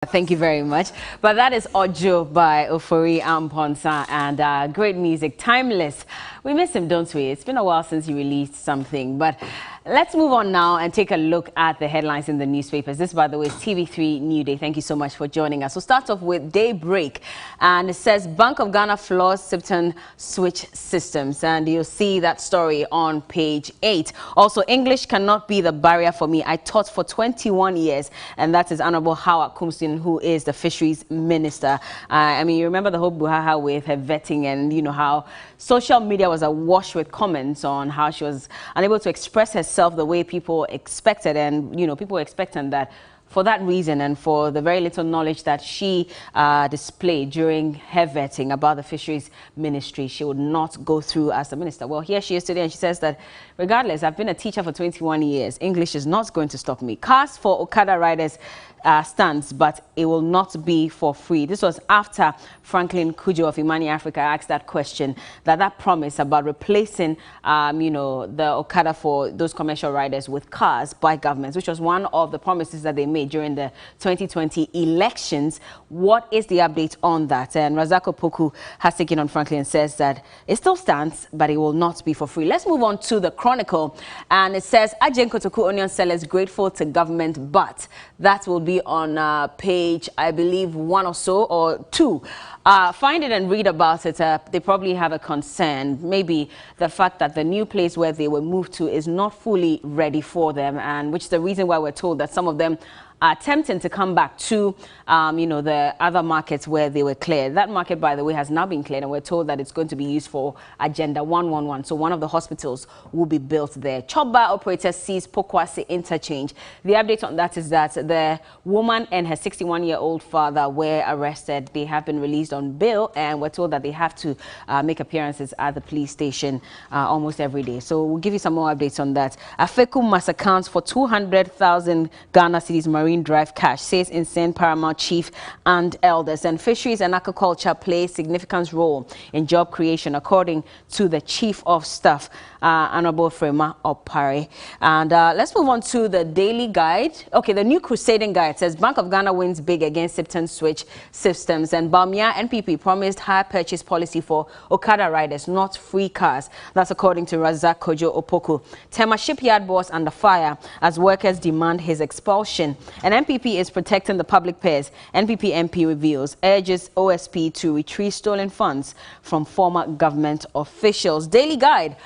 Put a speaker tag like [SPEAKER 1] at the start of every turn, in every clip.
[SPEAKER 1] Thank you very much. But that is Ojo by Ofori Amponsa and great music, timeless. We miss him, don't we? It's been a while since he released something. But let's move on now and take a look at the headlines in the newspapers. This, by the way, is TV3 New Day. Thank you so much for joining us. We'll start off with Daybreak. And it says Bank of Ghana flaws Sipton switch systems. And you'll see that story on page 8. Also, English cannot be the barrier for me. I taught for 21 years. And that is Honorable Howard Kumsin, who is the fisheries minister. I mean, you remember the whole buhaha with her vetting and, you know, how social media was awash with comments on how she was unable to express herself the way people expected. And, you know, people were expecting that for that reason and for the very little knowledge that she displayed during her vetting about the fisheries ministry, she would not go through as the minister. Well, here she is today and she says that regardless, I've been a teacher for 21 years. English is not going to stop me. Cars for Okada riders stands, but it will not be for free. This was after Franklin Kujo of Imani Africa asked that question, that promise about replacing, you know, the Okada for those commercial riders with cars by governments, which was one of the promises that they made during the 2020 elections. What is the update on that? And Razako Poku has taken on Franklin and says that it still stands, but it will not be for free. Let's move on to the Chronicle, and it says Ajen Kotoku onion sellers grateful to government, but that will be on page, I believe, 1 or so, or 2. Find it and read about it. They probably have a concern. Maybe the fact that the new place where they were moved to is not fully ready for them, and which is the reason why we're told that some of them are attempting to come back to, you know, the other markets where they were cleared. That market, by the way, has now been cleared, and we're told that it's going to be used for Agenda 111. So one of the hospitals will be built there. Choba operator sees Pokwase interchange. The update on that is that the woman and her 61-year-old father were arrested. They have been released on bail, and we're told that they have to make appearances at the police station almost every day. So we'll give you some more updates on that. Afeku must account for 200,000 Ghana cedis Marine Drive cash, says Insane Paramount chief and elders. And fisheries and aquaculture play a significant role in job creation, according to the chief of staff, Honorable Frema Opare. And let's move on to the daily guide. Okay, the new crusading guide says Bank of Ghana wins big against Sipton switch systems. And Bawumia NPP promised higher purchase policy for Okada riders, not free cars. That's according to Razak Kojo Opoku. Tema shipyard boss under fire as workers demand his expulsion. And NPP is protecting the public purse. NPP MP reveals, urges OSP to retrieve stolen funds from former government officials. Daily guide.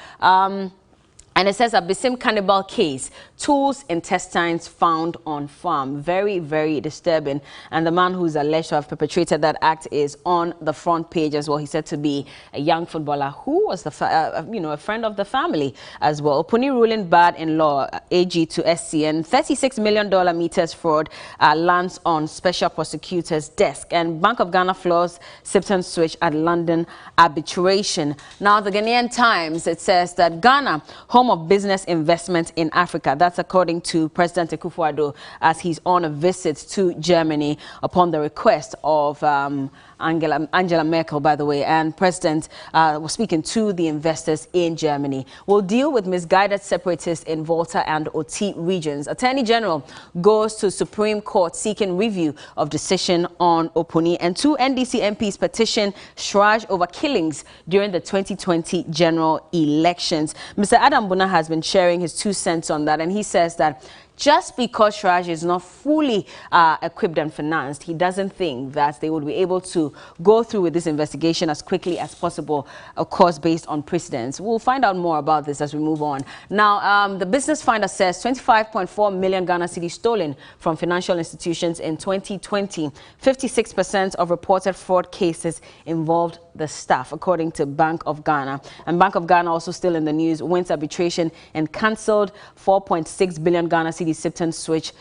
[SPEAKER 1] And it says Abisim cannibal case, tools, intestines found on farm. Very, very disturbing. And the man who's alleged to have perpetrated that act is on the front page as well. He's said to be a young footballer who was you know, a friend of the family as well. Puni ruling bad in law, AG to SCN. $36 million meters fraud lands on special prosecutor's desk. And Bank of Ghana flaws Sipton switch at London arbitration. Now, the Ghanaian Times, it says that Ghana, home of business investment in Africa. That's according to President Akufo-Addo as he's on a visit to Germany upon the request of Angela Merkel, by the way, and President was speaking to the investors in Germany. We'll deal with misguided separatists in Volta and Oti regions. Attorney General goes to Supreme Court seeking review of decision on Opuni, and 2 NDC MPs petition Shraj over killings during the 2020 general elections. Mr. Adam Buna has been sharing his 2 cents on that, and he says that just because Shraj is not fully equipped and financed, he doesn't think that they would be able to go through with this investigation as quickly as possible, of course, based on precedents. We'll find out more about this as we move on. Now, the Business Finder says 25.4 million Ghana cedis stolen from financial institutions in 2020. 56% of reported fraud cases involved the staff, according to Bank of Ghana. And Bank of Ghana, also still in the news, wins arbitration and cancelled 4.6 billion Ghana cedis Sipton switch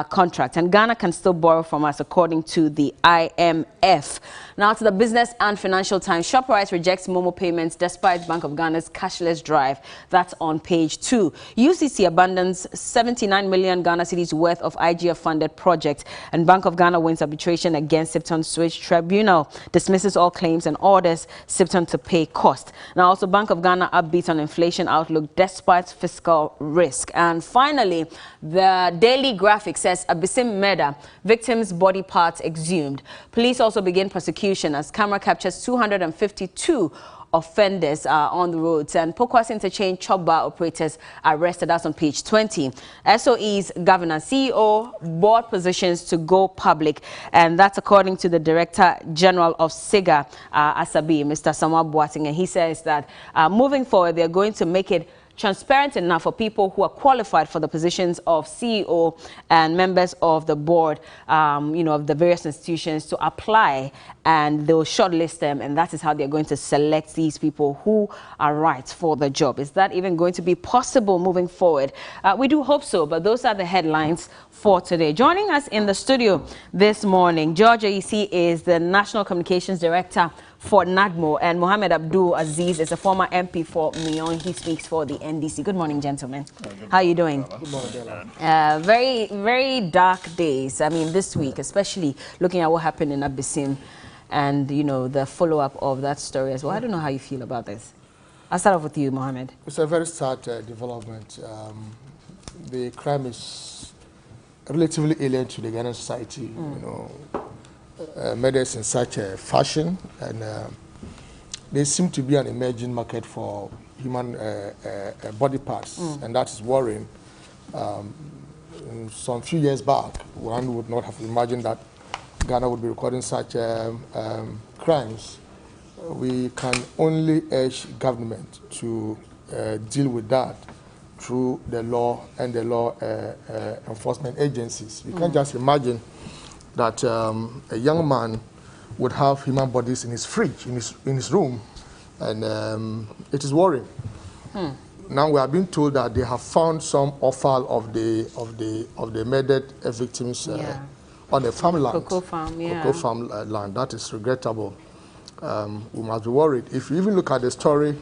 [SPEAKER 1] contract. And Ghana can still borrow from us, according to the IMF. Now to the Business and Financial Times. ShopRite rejects Momo payments despite Bank of Ghana's cashless drive. That's on page 2. UCC abandons 79 million Ghana cedis worth of IGF-funded projects. And Bank of Ghana wins arbitration against Sipton switch. Tribunal dismisses all claims and orders Sipton to pay cost. Now also Bank of Ghana upbeat on inflation outlook despite fiscal risk. And finally, The Daily Graphic says Abisim murder, victim's body parts exhumed. Police also begin prosecution as camera captures 252 offenders on the roads, and Pokwas Interchange chop bar operators arrested. That's on page 20. SOE's governor, CEO, board positions to go public, and that's according to the Director General of SIGA, Asabi, Mr. Samuel Boateng, and he says that moving forward, they're going to make it transparent enough for people who are qualified for the positions of CEO and members of the board, of the various institutions to apply, and they'll shortlist them, and that is how they're going to select these people who are right for the job. Is that even going to be possible moving forward? We do hope so, but those are the headlines for today. Joining us in the studio this morning, George Oyisi is the National Communications Director for NADMO, and Mohammed Abdul Aziz is a former MP for Mion. He speaks for the NDC. Good morning, gentlemen. How are you doing?
[SPEAKER 2] Good morning.
[SPEAKER 1] Very, very dark days. I mean, this week, especially looking at what happened in Abisim and, the follow-up of that story as well. I don't know how you feel about this. I'll start off with you, Mohammed.
[SPEAKER 2] It's a very sad development. The crime is relatively alien to the Ghanaian society. Murders in such a fashion, and there seem to be an emerging market for human body parts, and that is worrying. Some few years back, one would not have imagined that Ghana would be recording such crimes. We can only urge government to deal with that through the law and the law enforcement agencies. You can't just imagine that a young man would have human bodies in his fridge, in his room, and it is worrying. Now we are being told that they have found some offal of the murdered victims on a farmland,
[SPEAKER 1] Cocoa farm,
[SPEAKER 2] cocoa farm land. That is regrettable. We must be worried. If you even look at the story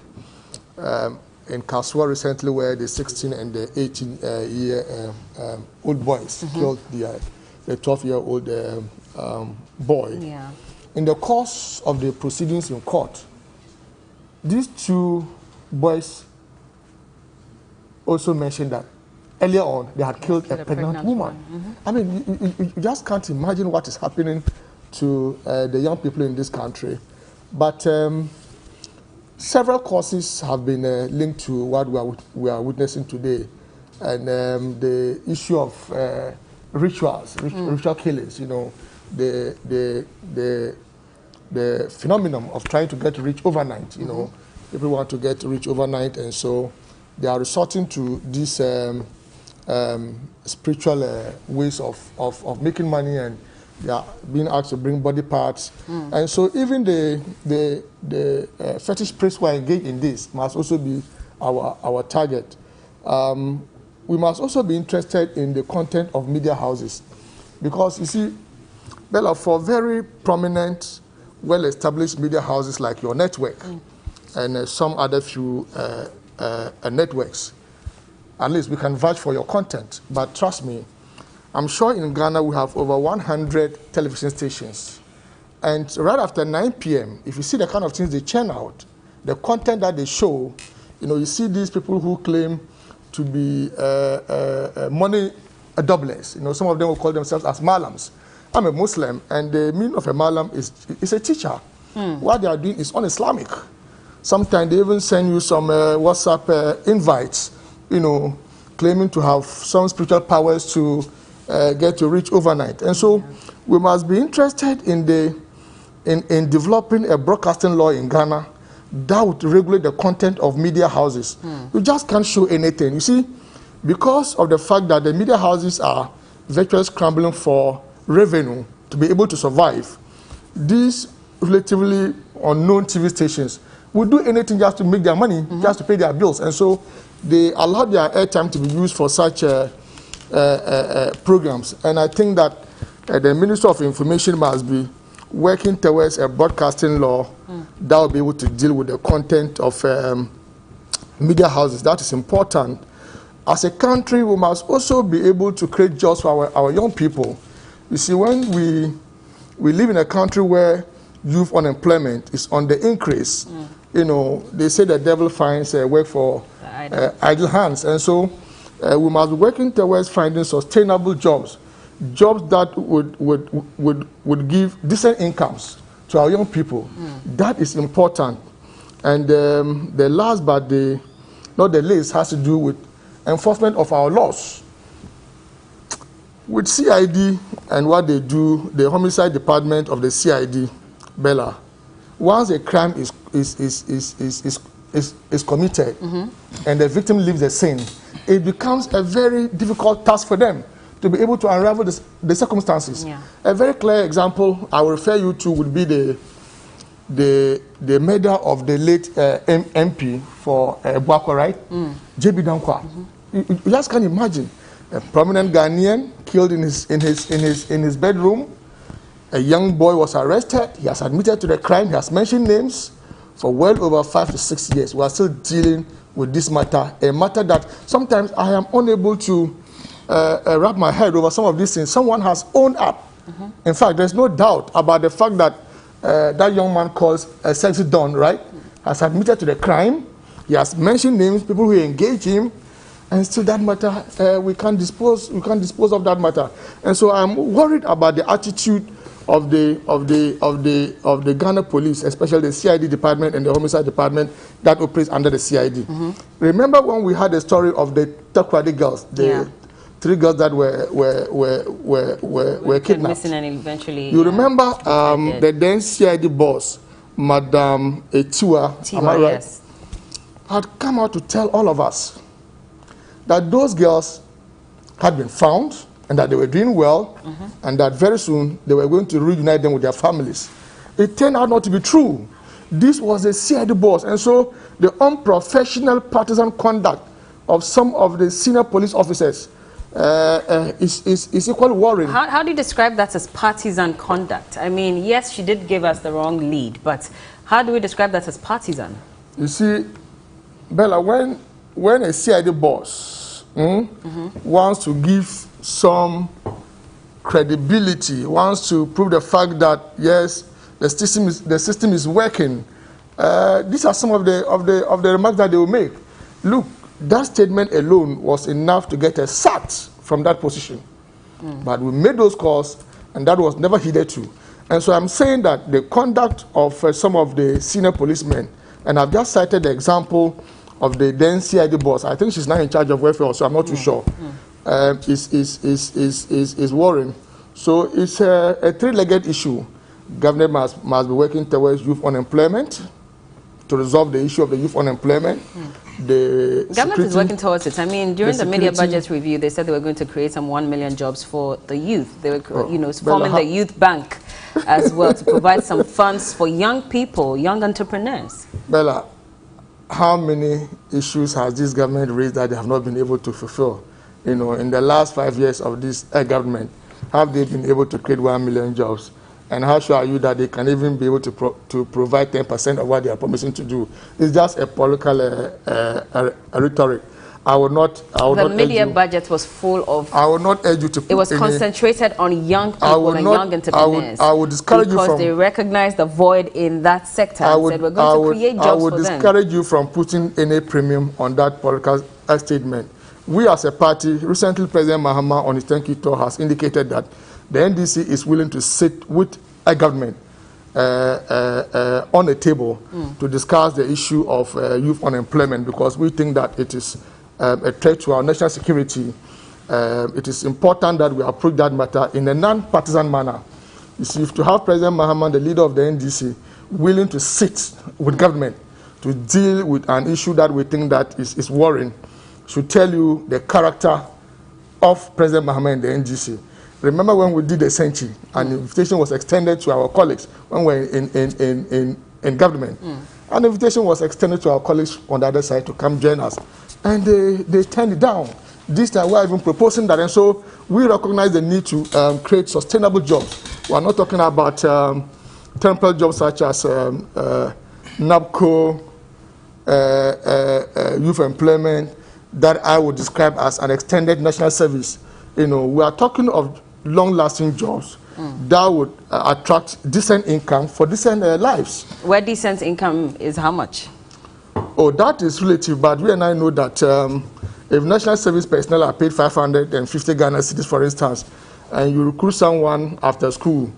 [SPEAKER 2] in Kasua recently, where the 16 and the 18-year-old boys killed the 12-year-old boy.
[SPEAKER 1] Yeah.
[SPEAKER 2] In the course of the proceedings in court, these two boys also mentioned that earlier on they had killed a pregnant woman. I mean, you just can't imagine what is happening to the young people in this country. But several causes have been linked to what we are witnessing today, and the issue of ritual killings, the phenomenon of trying to get rich overnight, people want to get rich overnight, and so they are resorting to these spiritual ways of making money, and they are being asked to bring body parts. And so even the fetish priests who are engaged in this must also be our target. We must also be interested in the content of media houses, because you see, Bella, for very prominent, well-established media houses like your network and some other few networks, at least we can vouch for your content. But trust me, I'm sure in Ghana we have over 100 television stations, and right after 9 p.m., if you see the kind of things they churn out, the content that they show, you see these people who claim to be money doublers. Some of them will call themselves as malams. I'm a Muslim, and the meaning of a malam is a teacher. What they are doing is un-Islamic. Sometimes they even send you some WhatsApp invites, claiming to have some spiritual powers to get to rich overnight. And so we must be interested in developing a broadcasting law in Ghana that would regulate the content of media houses. You just can't show anything. You see, because of the fact that the media houses are virtually scrambling for revenue to be able to survive, these relatively unknown TV stations will do anything just to make their money, just to pay their bills. And so they allow their airtime to be used for such programs. And I think that the Minister of Information must be working towards a broadcasting law that will be able to deal with the content of media houses. That is important. As a country, we must also be able to create jobs for our young people. You see, when we live in a country where youth unemployment is on the increase, they say the devil finds work for idle hands. And so we must be working towards finding sustainable jobs, jobs that would give decent incomes to our young people. That is important. And the last but not the least has to do with enforcement of our laws. With CID and what they do, the homicide department of the CID, Bella, once a crime is committed and the victim leaves the scene, it becomes a very difficult task for them to be able to unravel the circumstances. Yeah. A very clear example I will refer you to would be the murder of the late MP for Buakwa, right? J.B. Dankwa. You just can't imagine a prominent Ghanaian killed in his bedroom. A young boy was arrested. He has admitted to the crime. He has mentioned names for well over 5 to 6 years. We are still dealing with this matter, a matter that sometimes I am unable to wrap my head over some of these things. Someone has owned up. In fact, there's no doubt about the fact that that young man calls a sexy Don, right, has admitted to the crime. He has mentioned names, people who engage him, and still that matter, we can't dispose of that matter. And so I'm worried about the attitude of the Ghana police, especially the CID department and the homicide department that operates under the CID. Remember when we had the story of the Takrady girls, the 3 girls that were kidnapped. Missing and eventually. You remember the then CID boss, Madam Etiwa, am I right? Yes, had come out to tell all of us that those girls had been found and that they were doing well, and that very soon they were going to reunite them with their families. It turned out not to be true. This was a CID boss, and so the unprofessional partisan conduct of some of the senior police officers is equally worrying.
[SPEAKER 1] How do you describe that as partisan conduct? I mean, yes, she did give us the wrong lead, but how do we describe that as partisan?
[SPEAKER 2] You see, Bella, when a CID boss wants to give some credibility, wants to prove the fact that yes, the system is working, these are some of the remarks that they will make. Look, that statement alone was enough to get us sacked from that position. But we made those calls, and that was never heeded to. And so I'm saying that the conduct of some of the senior policemen, and I've just cited the example of the then CID boss, I think she's now in charge of welfare, so I'm not too sure, is worrying. So it's a 3-legged issue. Government must be working towards youth unemployment, to resolve the issue of the youth unemployment. The
[SPEAKER 1] government is working towards it. I mean, during the media budget review, they said they were going to create some 1 million jobs for the youth. They were, forming the youth bank as well to provide some funds for young people, young entrepreneurs.
[SPEAKER 2] Bella, how many issues has this government raised that they have not been able to fulfill? In the last 5 years of this government, have they been able to create 1 million jobs? And how sure are you that they can even be able to provide 10% of what they are promising to do? It's just a political rhetoric.
[SPEAKER 1] The media budget was full of.
[SPEAKER 2] I would not urge you to.
[SPEAKER 1] It was concentrated on young people and young entrepreneurs.
[SPEAKER 2] I would discourage you from,
[SPEAKER 1] because they recognize the void in that sector and said we're going to create jobs for them.
[SPEAKER 2] I would discourage you from putting any premium on that political statement. We as a party, recently President Mahama on his thank you tour has indicated that the NDC is willing to sit with a government on a table to discuss the issue of youth unemployment, because we think that it is a threat to our national security. It is important that we approach that matter in a non-partisan manner. You see, to have President Mahama, the leader of the NDC, willing to sit with government to deal with an issue that we think that is worrying, should tell you the character of President Mahama and the NDC. Remember when we did the century, an invitation was extended to our colleagues when we were in government. An invitation was extended to our colleagues on the other side to come join us. And they turned it down. This time we're even proposing that. And so we recognize the need to create sustainable jobs. We're not talking about temporary jobs such as NABCO, youth employment, that I would describe as an extended national service. We are talking of long-lasting jobs that would attract decent income for decent lives.
[SPEAKER 1] Where decent income is how much?
[SPEAKER 2] Oh, that is relative, but we and I know that If national service personnel are paid 550 Ghana cedis, for instance, and you recruit someone after school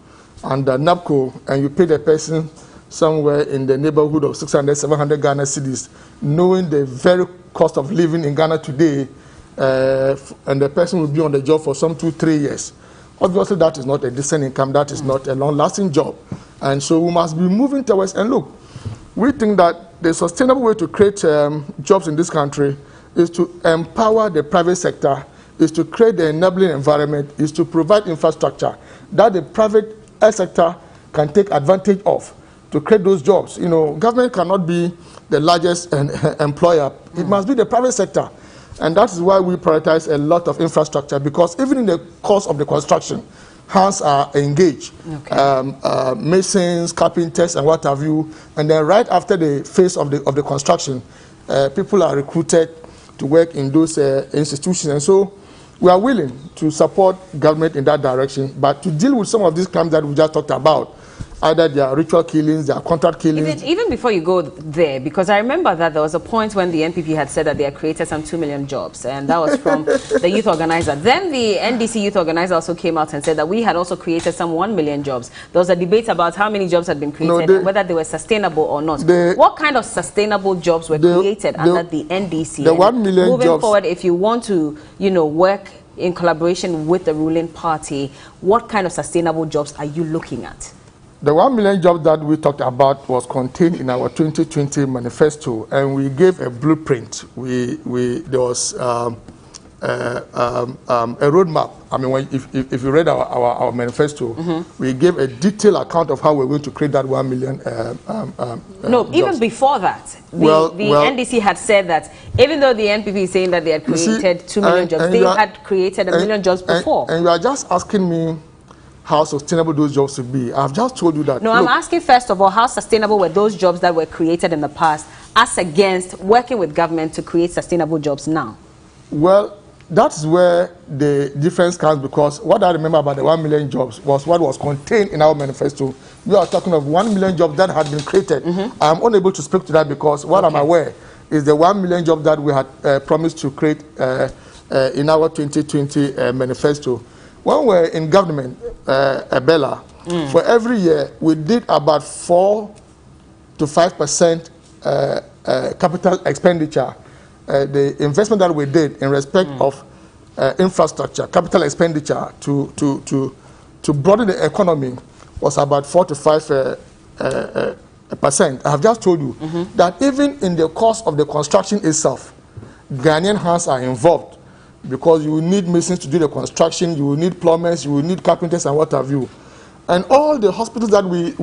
[SPEAKER 2] under NAPCO, and you pay the person somewhere in the neighborhood of 600, 700 Ghana cedis, knowing the very cost of living in Ghana today, and the person will be on the job for some 2-3 years. Obviously, that is not a decent income. That is not a long-lasting job. And so we must be moving towards, and look, we think that the sustainable way to create jobs in this country is to empower the private sector, is to create the enabling environment, is to provide infrastructure that the private sector can take advantage of to create those jobs. You know, government cannot be the largest employer. It must be the private sector. And that is why we prioritize a lot of infrastructure, because even in the course of the construction, hands are engaged. Okay. Masons, carpenters, and what have you. And then right after the phase of the construction, people are recruited to work in those institutions. And so we are willing to support government in that direction, but to deal with some of these crimes that we just talked about, either they are ritual killings, they are contract killings.
[SPEAKER 1] Even before you go there, because I remember that there was a point when the NPP had said that they had created some 2 million jobs, and that was from the youth organizer. Then the NDC youth organizer also came out and said that we had also created some 1 million jobs. There was a debate about how many jobs had been created and whether they were sustainable or not. What kind of sustainable jobs were created under the NDC?
[SPEAKER 2] The 1 million
[SPEAKER 1] moving
[SPEAKER 2] jobs.
[SPEAKER 1] Forward, if you want to, you know, work in collaboration with the ruling party, what kind of sustainable jobs are you looking at?
[SPEAKER 2] The 1 million jobs that we talked about was contained in our 2020 manifesto, and we gave a blueprint. There was a roadmap. I mean, if you read our manifesto, we gave a detailed account of how we're going to create that 1 million
[SPEAKER 1] No,
[SPEAKER 2] jobs.
[SPEAKER 1] even before that, the NDC had said that even though the NPP is saying that they had created 2 million jobs, they had created 1 million jobs before.
[SPEAKER 2] And you are just asking me how sustainable those jobs should be. I've just told you that.
[SPEAKER 1] No, look, I'm asking first of all, how sustainable were those jobs that were created in the past as against working with government to create sustainable jobs now?
[SPEAKER 2] Well, that's where the difference comes, because what I remember about the 1 million jobs was what was contained in our manifesto. We are talking of 1 million jobs that had been created. I'm unable to speak to that because what I'm aware is the 1 million jobs that we had promised to create in our 2020 manifesto. When we were in government, Bella, for every year, we did about 4 to 5% capital expenditure. The investment that we did in respect of infrastructure, capital expenditure to broaden the economy was about 4 to 5%. I have just told you that even in the course of the construction itself, Ghanaian hands are involved, because you will need masons to do the construction, you will need plumbers, you will need carpenters, and what have you. And all the hospitals that we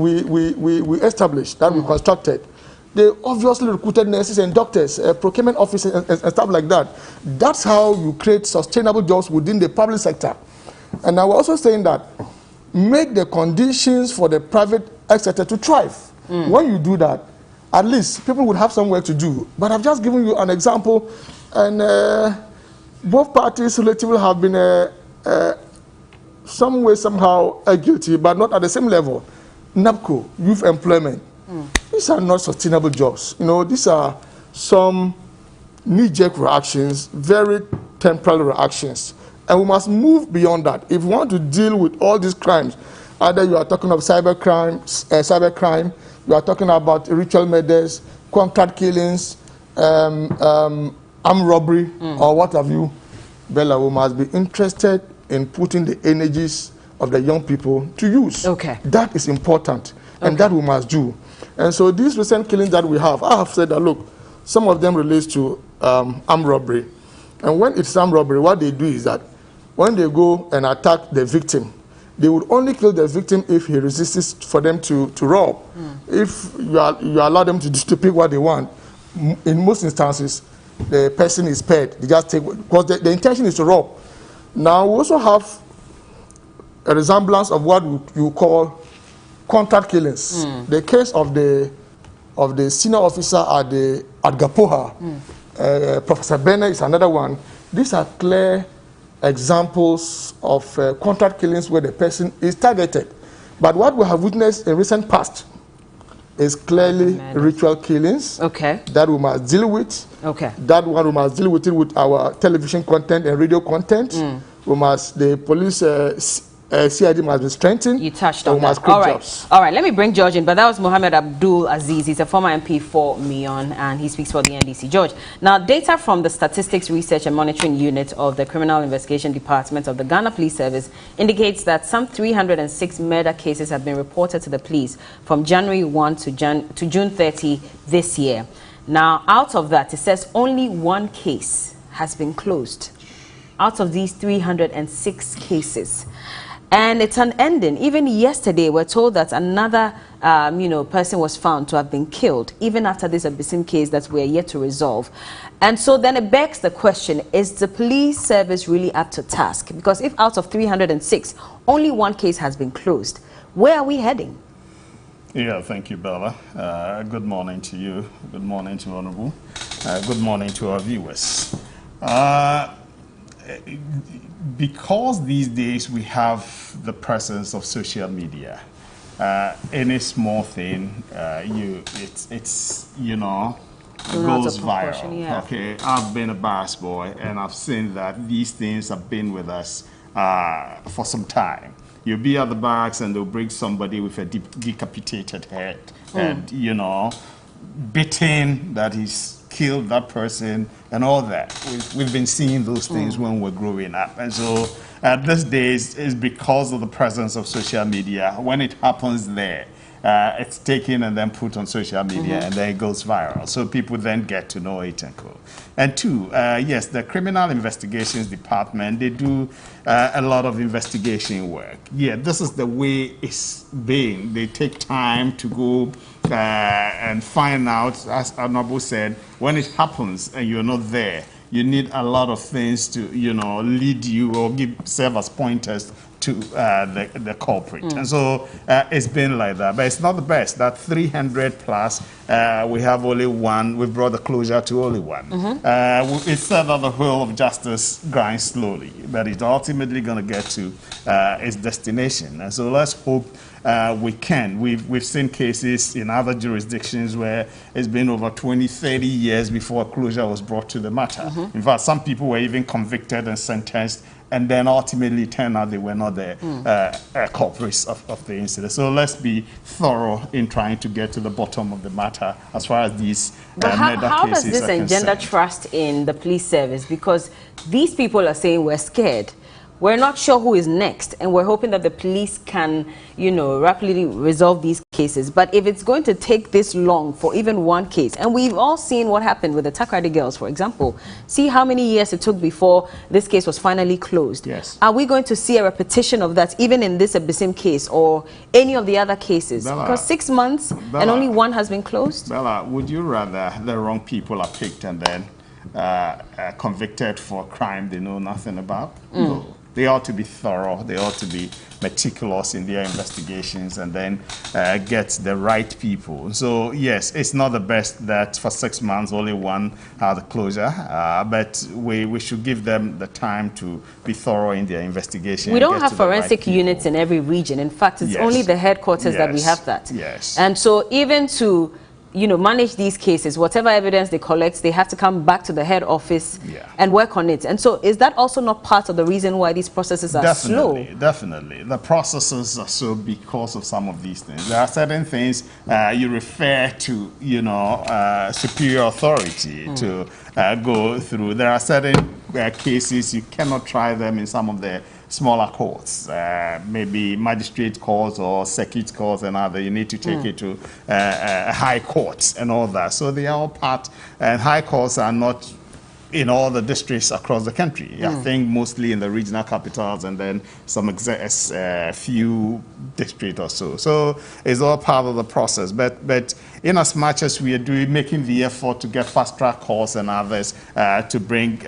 [SPEAKER 2] established, that we constructed, they obviously recruited nurses and doctors, procurement officers, and stuff like that. That's how you create sustainable jobs within the public sector. And I was also saying that make the conditions for the private sector to thrive. When you do that, at least people would have some work to do. But I've just given you an example, and both parties relatively have been some way, somehow guilty, but not at the same level. NAPCO, youth employment, these are not sustainable jobs. You know, these are some knee-jerk reactions, very temporal reactions. And we must move beyond that. If we want to deal with all these crimes, either you are talking of cybercrime, you are talking about ritual murders, contract killings, armed robbery, or what have you, Bella, we must be interested in putting the energies of the young people to use. That is important, and that we must do. And so these recent killings that we have, I have said that, look, some of them relates to armed robbery. And when it's armed robbery, what they do is that when they go and attack the victim, they would only kill the victim if he resists for them to rob. If you allow them to pick what they want, in most instances, the person is spared. They just take, because the intention is to rob. Now, we also have a resemblance of what you call contract killings. The case of the senior officer at Gapoha, Professor Bennett is another one. These are clear examples of contract killings where the person is targeted. But what we have witnessed in recent past is clearly ritual killings.
[SPEAKER 1] Okay.
[SPEAKER 2] That we must deal with.
[SPEAKER 1] Okay.
[SPEAKER 2] That one we must deal with it with our television content and radio content. We must, the police CID must be strengthened.
[SPEAKER 1] You touched on that.
[SPEAKER 2] All right.
[SPEAKER 1] All right, let me bring George in, but that was Mohammed Abdul Aziz. He's a former MP for Mion, and he speaks for the NDC. George, now data from the Statistics Research and Monitoring Unit of the Criminal Investigation Department of the Ghana Police Service indicates that some 306 murder cases have been reported to the police from January 1 to June 30 this year. Now, out of that, it says only one case has been closed out of these 306 cases. And it's unending. Even yesterday, we're told that another, person was found to have been killed, even after this Abyssinian case that we're yet to resolve. And so then it begs the question, is the police service really up to task? Because if out of 306, only one case has been closed, where are we heading?
[SPEAKER 3] Yeah, thank you, Bella. Good morning to you. Good morning to Honorable. Good morning to our viewers. Because these days we have the presence of social media, any small thing, it's goes viral.
[SPEAKER 1] Yeah.
[SPEAKER 3] Okay, I've been a bars boy, and I've seen that these things have been with us for some time. You'll be at the barracks and they'll bring somebody with a decapitated head, and beaten that he's killed that person and all that. We've been seeing those things when we're growing up. And so these days is because of the presence of social media. When it happens there, it's taken and then put on social media and then it goes viral. So people then get to know it and go. And two, yes, the Criminal Investigations Department, they do a lot of investigation work. Yeah, this is the way it's been. They take time to go and find out, as Honorable said, when it happens and you're not there, you need a lot of things to, lead you or serve as pointers to the culprit. And so it's been like that. But it's not the best. That 300 plus, we have only one. We've brought the closure to only one. It's said that the wheel of justice grinds slowly, but it's ultimately going to get to its destination. And so let's hope we can. We've seen cases in other jurisdictions where it's been over 20, 30 years before closure was brought to the matter. In fact, some people were even convicted and sentenced, and then ultimately turned out they were not the culprits of the incident. So let's be thorough in trying to get to the bottom of the matter as far as these
[SPEAKER 1] murder cases are concerned. How does this engender trust in the police service? Because these people are saying we're scared. We're not sure who is next, and we're hoping that the police can, rapidly resolve these cases. But if it's going to take this long for even one case, and we've all seen what happened with the Takoradi girls, for example, see how many years it took before this case was finally closed.
[SPEAKER 3] Yes.
[SPEAKER 1] Are we going to see a repetition of that even in this Abyssinian case or any of the other cases?
[SPEAKER 3] Bella,
[SPEAKER 1] because 6 months and only one has been closed?
[SPEAKER 3] Bella, would you rather the wrong people are picked and then convicted for a crime they know nothing about? No. They ought to be thorough. They ought to be meticulous in their investigations and then get the right people. So, yes, it's not the best that for 6 months only one had the closure, but we should give them the time to be thorough in their investigation.
[SPEAKER 1] We don't have forensic units in every region. In fact, it's only the headquarters that we have that.
[SPEAKER 3] Yes.
[SPEAKER 1] And so even to manage these cases, whatever evidence they collect, they have to come back to the head office and work on it. And so is that also not part of the reason why these processes are slow?
[SPEAKER 3] Definitely. The processes are slow because of some of these things. There are certain things you refer to, superior authority to go through. There are certain cases you cannot try them in some of the smaller courts, maybe magistrate courts or circuit courts and other. You need to take it to high courts and all that. So they are all part, and high courts are not in all the districts across the country. I think mostly in the regional capitals and then some few districts or so. So it's all part of the process. But in as much as we are making the effort to get fast-track courts and others to bring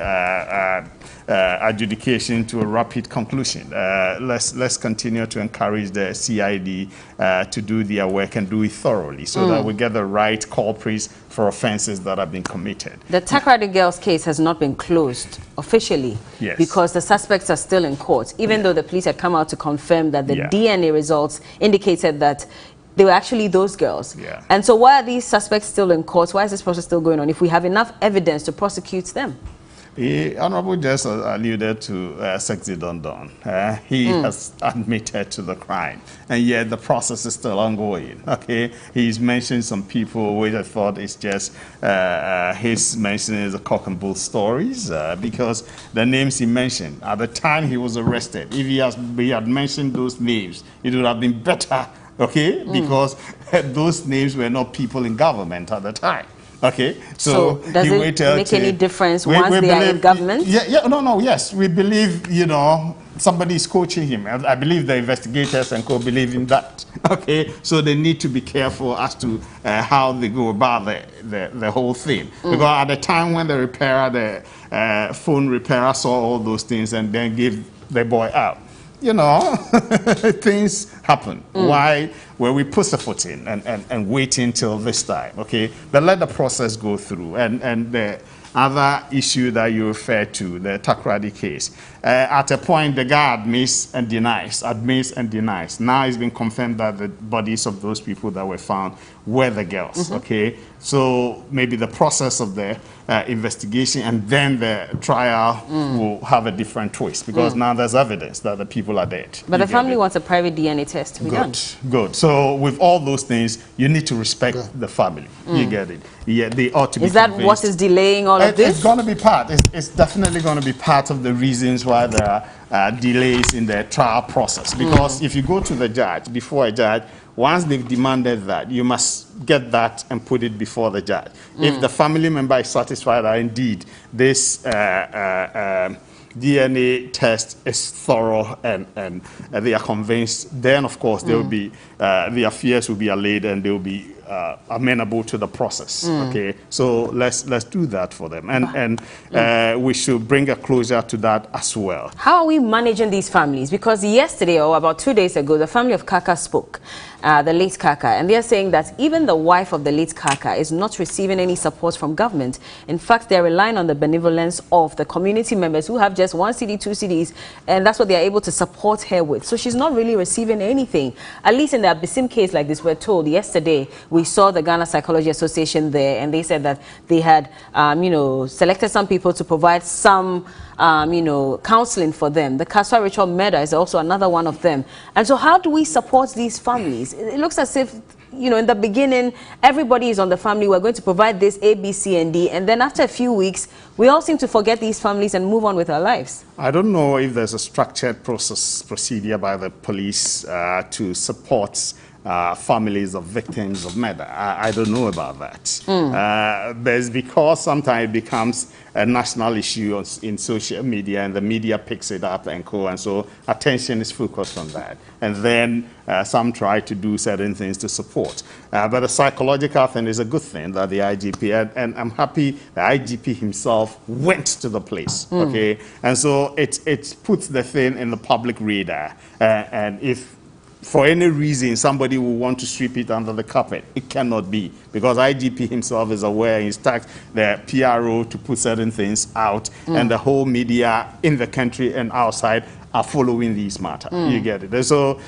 [SPEAKER 3] adjudication to a rapid conclusion, let's continue to encourage the CID to do their work and do it thoroughly so that we get the right culprits for offenses that have been committed.
[SPEAKER 1] The Takoradi girls case has not been closed officially because the suspects are still in court, even though the police had come out to confirm that the DNA results indicated that they were actually those girls.
[SPEAKER 3] Yeah.
[SPEAKER 1] And so why are these suspects still in court? Why is this process still going on if we have enough evidence to prosecute them?
[SPEAKER 3] The Honorable just alluded to Sexy Don Don. He has admitted to the crime, and yet the process is still ongoing. Okay, he's mentioned some people which I thought is just his mentioning is a cock and bull stories because the names he mentioned at the time he was arrested, if he had mentioned those names, it would have been better. Okay, because those names were not people in government at the time. Okay, so
[SPEAKER 1] does it make any difference once they are in government?
[SPEAKER 3] Yes, we believe, you know, somebody is coaching him. I believe the investigators and co believe in that. Okay, so they need to be careful as to how they go about the whole thing. Because at the time when the repairer, the phone repairer saw all those things and then gave the boy out, you know, things happen. Why were we pussyfooting and waiting till this time? Okay, but let the process go through. And the other issue that you referred to, the Takrady case, at a point the guy admits and denies. Now it's been confirmed that the bodies of those people that were found were the girls. Okay, so maybe the process of the investigation and then the trial will have a different twist because now there's evidence that the people are dead.
[SPEAKER 1] But the family wants a private DNA test to be done.
[SPEAKER 3] Good. So with all those things, you need to respect the family. You get it? Yeah, they ought to be.
[SPEAKER 1] Is that
[SPEAKER 3] convinced.
[SPEAKER 1] what is delaying all of this?
[SPEAKER 3] It's going to be part. It's definitely going to be part of the reasons why there are delays in the trial process. Because if you go to the judge, before a judge, once they've demanded that, you must get that and put it before the judge. If the family member is satisfied that indeed this DNA test is thorough and they are convinced, then of course there will be the affairs will be allayed and they will be amenable to the process. Okay, so let's do that for them, and we should bring a closure to that as well.
[SPEAKER 1] How are we managing these families? Because yesterday or about 2 days ago, the family of Kaka spoke, the late Kaka, and they are saying that even the wife of the late Kaka is not receiving any support from government. In fact, they're relying on the benevolence of the community members who have just 1 CD, 2 CDs, and that's what they are able to support her with. So she's not really receiving anything. At least in the Abisim case like this, we're told yesterday, we saw the Ghana Psychology Association there, and they said that they had, selected some people to provide some, counseling for them. The Kaswa ritual murder is also another one of them. And so how do we support these families? It looks as if, in the beginning, everybody is on the family. We're going to provide this A, B, C, and D. And then after a few weeks, we all seem to forget these families and move on with our lives.
[SPEAKER 3] I don't know if there's a structured procedure by the police to support families of victims of murder. I don't know about that. But it's because sometimes it becomes a national issue in social media and the media picks it up and so attention is focused on that. And then some try to do certain things to support. But the psychological thing is a good thing that the IGP, and I'm happy the IGP himself went to the place, okay? And so it puts the thing in the public radar. And if for any reason somebody will want to sweep it under the carpet, it cannot be, because IGP himself is aware. He's tasked the PRO to put certain things out, and the whole media in the country and outside are following these matters. You get it? And so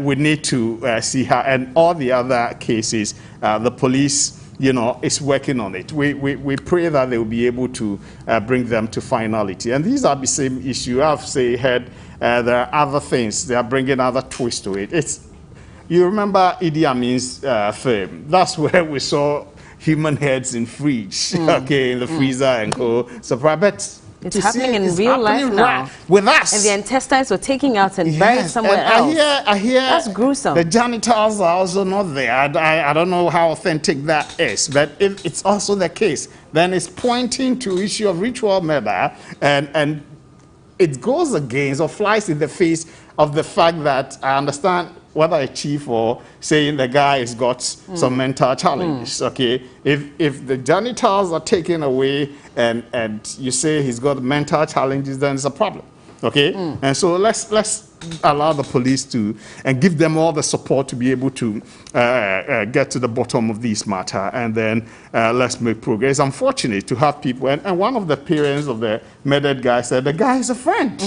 [SPEAKER 3] we need to see how, and all the other cases, the police, is working on it. We pray that they will be able to bring them to finality. And these are the same issue. I've heard there are other things. They are bringing other twists to it. You remember Idi Amin's film? That's where we saw human heads in fridge, okay, in the freezer and go. So, but
[SPEAKER 1] it's happening in real life now.
[SPEAKER 3] With us.
[SPEAKER 1] And the intestines were taken out and buried somewhere else.
[SPEAKER 3] I hear
[SPEAKER 1] that's gruesome.
[SPEAKER 3] The janitors are also not there. I don't know how authentic that is. But if it's also the case, then it's pointing to issue of ritual murder, and it goes against or flies in the face of the fact that I understand whether a chief or saying the guy has got some mental challenges, okay? If the janitors are taken away and you say he's got mental challenges, then it's a problem. Okay, and so let's allow the police to and give them all the support to be able to get to the bottom of this matter, and then let's make progress. It's unfortunate to have people, and one of the parents of the murdered guy said the guy is a friend,